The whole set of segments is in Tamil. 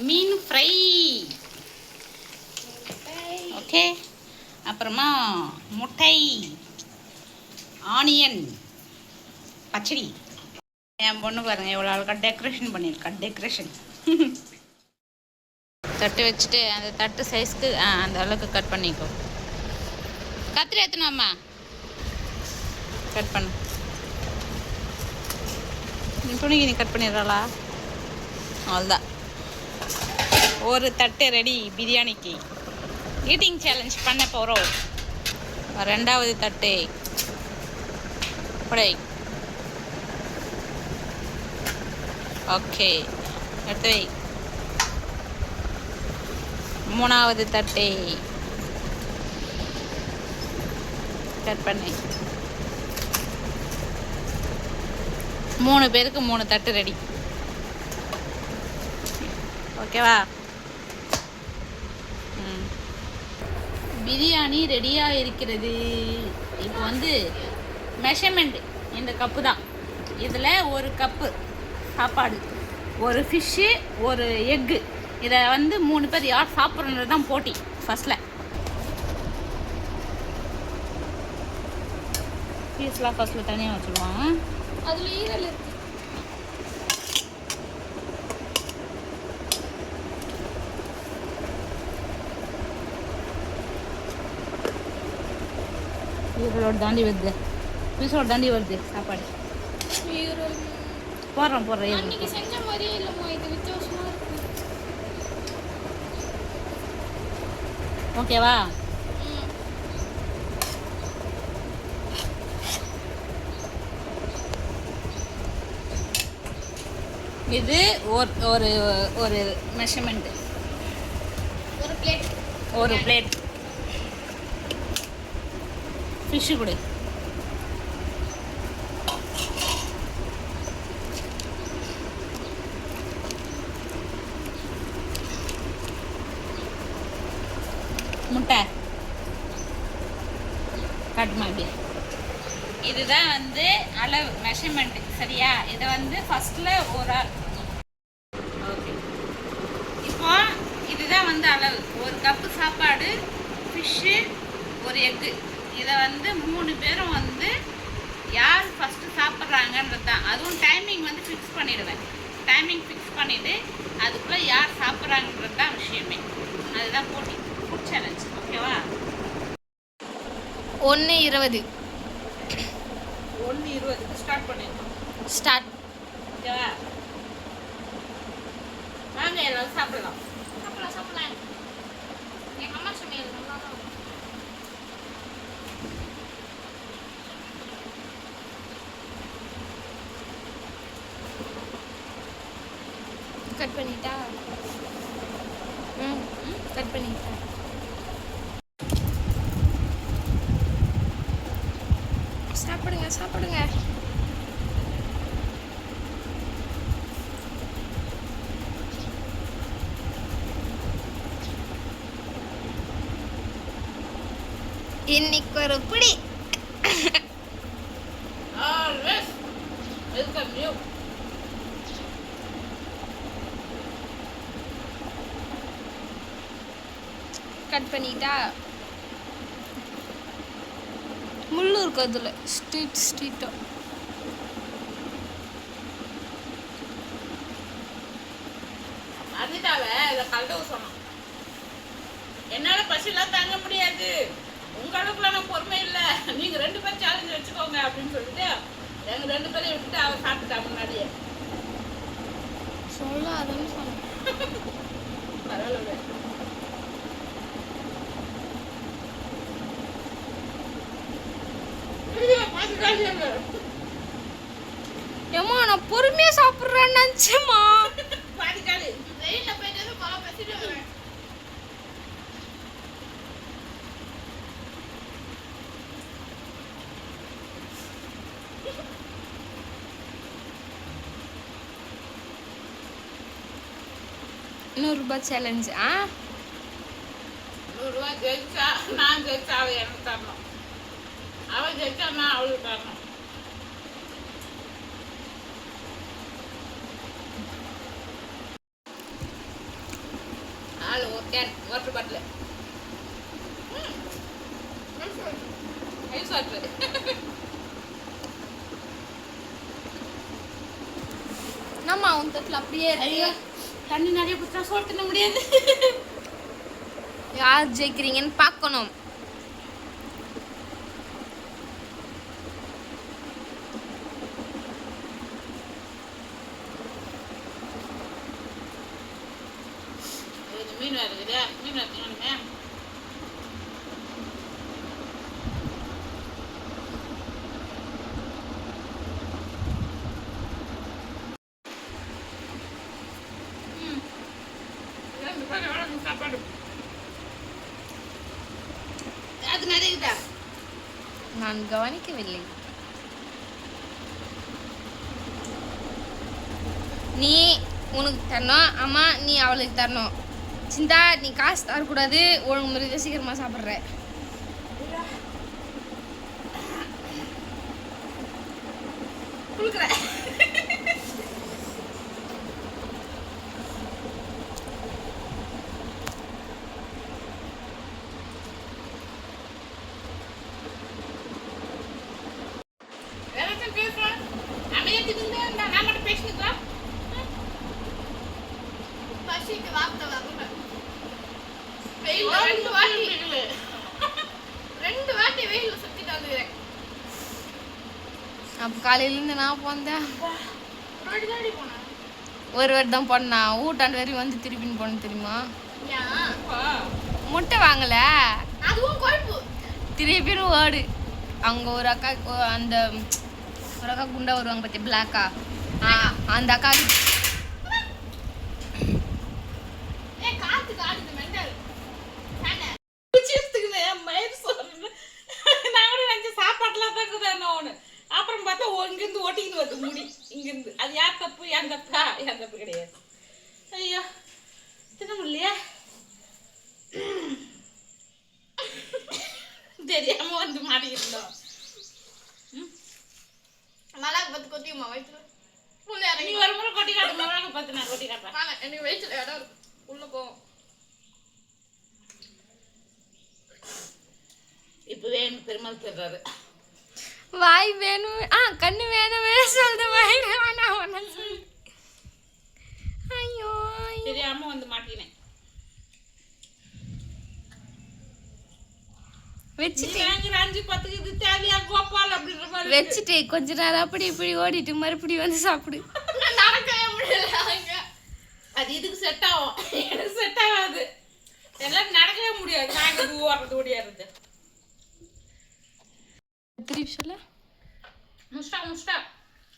மீன் ஃப்ரை. ஓகே, அப்புறமா முட்டை, ஆனியன் பச்சடி. என் பொண்ணு பாருங்க எவ்வளோ அழகா டெக்கரேஷன் பண்ணியிருக்கா. டெக்கரேஷன் தட்டு வச்சுட்டு அந்த தட்டு சைஸ்க்கு அந்த அளவுக்கு கட் பண்ணிக்கோ. கத்திரி ஏற்றணும்மா, கட் பண்ணு. நீ துணிக்கு நீ கட் பண்ணிடுறாளா? அவ்வளோதான், ஒரு தட்டு ரெடி பிரியாணிக்கு. ஈட்டிங் சேலஞ்ச் பண்ண போகிறோம். ரெண்டாவது தட்டு படை. ஓகே, எடுத்து வை. மூணாவது தட்டு கட் பண்ணி. 3 பேருக்கு 3 தட்டு ரெடி. ஓகேவா? பிரியாணி ரெடியாக இருக்கிறது. இப்போ வந்து மெஷர்மெண்ட் இந்த கப்பு தான். இதில் ஒரு கப்பு சாப்பாடு, ஒரு ஃபிஷ்ஷு, ஒரு எக்கு. இதை வந்து 3 பேர் யார் சாப்பிட்றது தான் போட்டி. ஃபஸ்ட்டில் பீஸ்லாம் ஃபஸ்ட்டில் தனியாக வச்சுருவாங்க. அதில் ஈரல் இருக்குது. ஈரலோட தாண்டி வருது, பீஸோட தாண்டி வருது சாப்பாடு. போடுறேன் அன்னைக்கு செஞ்ச மாதிரியே இல்லைம்மா, இது வித்தியாசமாக இருக்கு. ஓகேவா? இது ஒரு ஒரு மெஷர்மெண்ட்டு. ஒரு பிளேட் ஃபிஷ்ஷு கொடு. முட்டை காட்டுமா இப்படி. இதுதான் வந்து அளவு மெஷர்மெண்ட்டு, சரியா? இதை வந்து ஃபஸ்ட்டில் ஒரு ஆள். ஓகே, இப்போ இதுதான் வந்து அளவு. ஒரு கப்பு சாப்பாடு, ஃபிஷ்ஷு, ஒரு எக்கு. இதை வந்து 3 பேரும் வந்து யார் ஃபஸ்ட்டு சாப்பிட்றாங்கன்றது தான். அதுவும் டைமிங் வந்து ஃபிக்ஸ் பண்ணிவிடுவேன். டைமிங் ஃபிக்ஸ் பண்ணிவிட்டு அதுக்குள்ளே யார் சாப்பிட்றாங்கன்றது தான் விஷயமே. அதுதான் போட்டி, ஃபுட் சேலஞ்ச். ஓகேவா? 1:20 ஸ்டார்ட் பண்ணிடலாம். ஸ்டார்ட். ஓகேவா? வாங்க எல்லாரும் சாப்பிடலாம். சாப்பிடலாம். எங்கள் அம்மா சமையல் நல்லா தான். கட் பண்ணிட்டா? கட் பண்ணிட்டா? சாப்பிடுங்க. இன்னைக்கு ஒரு புடி. Welcome you. கட் பண்ணிட்டா? முள்ளு இருக்கு அதில். ஸ்ட்ரீட்டாக அதுக்காக இதை கலந்து சொன்னோம். என்னால் பசிலாம் தாங்க முடியாது, உங்கள் அளவுக்குலாம் நான் பொறுமை இல்லை, நீங்கள் 2 பேர் சேலஞ்சு வச்சுக்கோங்க அப்படின்னு சொல்லிட்டு எங்கள் 2 பேரையும் விட்டுட்டு அவர் சாப்பிட்டுட்டா முன்னாடியே. சொல்லாதுன்னு சொன்னேன். பரவாயில்ல. ஏம்மா நான் பொறுமையாக சாப்பிட்றேன்னு நினச்சேம்மா. பாதிக்காது வெயிலில் போயிட்டு பல பேசிட்டு வரேன். ₹100 சேலஞ்சு. 100 ஜெயிச்சா நான் ஜெயிச்சா அவள் எனக்கு தரணும், அவள் ஜெயிச்சா நான் அவளுக்கு தரணும். அதில் ஒரு can water bottle ice water. நம்ம உன் தட்டில் அப்படியே ஐயோ தண்ணி நிறைய குடிச்சா சோறு தின்ன முடியாது. யார் ஜெயிக்கிறீங்கன்னு பார்க்கணும். மீன் வருது மீன் வச்சுக்கணுமே. சாப்பாடு அது நிறைய நான் கவனிக்கவில்லை. நீ உனக்கு தரணும், அம்மா நீ அவளுக்கு தரணும். சிந்தா நீ காசு தரக்கூடாது, ஒழுங்கு முறையில் சீக்கிரமா சாப்பிட்ற. கொடுக்குறேன். அப்போ காலையிலேருந்து நான் போனேன், ஒரு வாட்டி தான் போனா. ஊட்டாண்டு வரையும் வந்து திருப்பின்னு போன தெரியுமா? முட்டை வாங்கல, திருப்பியும் ஓடு. அங்கே ஒரு அக்கா, அந்த ஒரு அக்கா குண்டா வருவாங்க பத்தி, பிளாக்கா, அந்த அக்கா அப்புறம் பார்த்தா இங்கிருந்து ஓட்டிக்கிட்டு வருது முடி இங்கிருந்து. அது யார் தப்பு என் தப்பா? என் தப்பு கிடையாது. ஐயோ தின்ன முடியலையா? தெரியாம வந்து மாட்டிக்கிட்டோம். மிளகு பத்து கொத்தியுமா வயிற்றுல? நீ ஒரு முறை கொட்டி காட்டு. மிளகு பத்து நான் கொட்டி காட்டுறேன். எனக்கு வயிற்றுல இடம் இருக்கு, உள்ள போவோம். இப்பவே எனக்கு பெருமாள் தர்றாரு. வாய் வேணும், கண்ணு வேணுமே சொல்லுது, வாய் வேணாம் சொல்லு. ஐயோ தெரியாம வந்து மாட்டினேன். வச்சுட்டு வச்சுட்டு கொஞ்ச நேரம் அப்படி இப்படி ஓடிட்டு மறுபடியும் வந்து சாப்பிடு. அது இதுக்கு செட் ஆகும், எனக்கு செட் ஆகாது. எல்லாம் நடக்கவே முடியாது. நாங்கள் ஓடுறது ஓடியாடுறது. திருப்பி சொல்ல முஸ்டா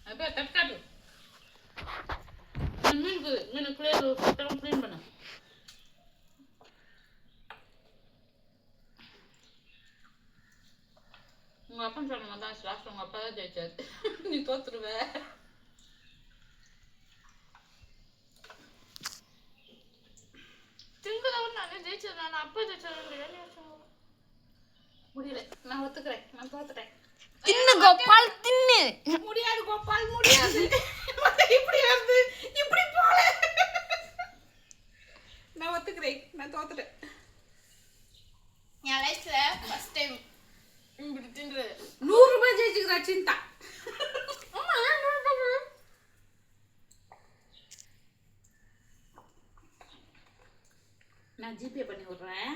அப்படியே தட்டாடு மீன் க்ளீன் பண்ண. உங்க அப்பா சொன்ன தான் லாஸ்ட் உங்க அப்பா தான் ஜெயிச்சாரு. நீ தோத்துருவ. திங்கதவன் நான் ஜெயிச்சது, நான் அப்பா ஜெயிச்சது முடியல. நான் ஒத்துக்கிறேன், நான் தோத்துட்டேன். தின்னு கோபால் தின்னு. முடியாது கோபால் முடியாது. இப்படி வந்து இப்படி போல. நான் ஒத்துக்கிறேன், நான் தோத்துட்டேன். என் லைஃப்ல ஃபர்ஸ்ட் டைம் இப்படி தின்றது. 100 ரூபாய் ஜெயிச்சுக்கிறா சிந்தா. நான் ஜிபே பண்ணி விடுறேன்.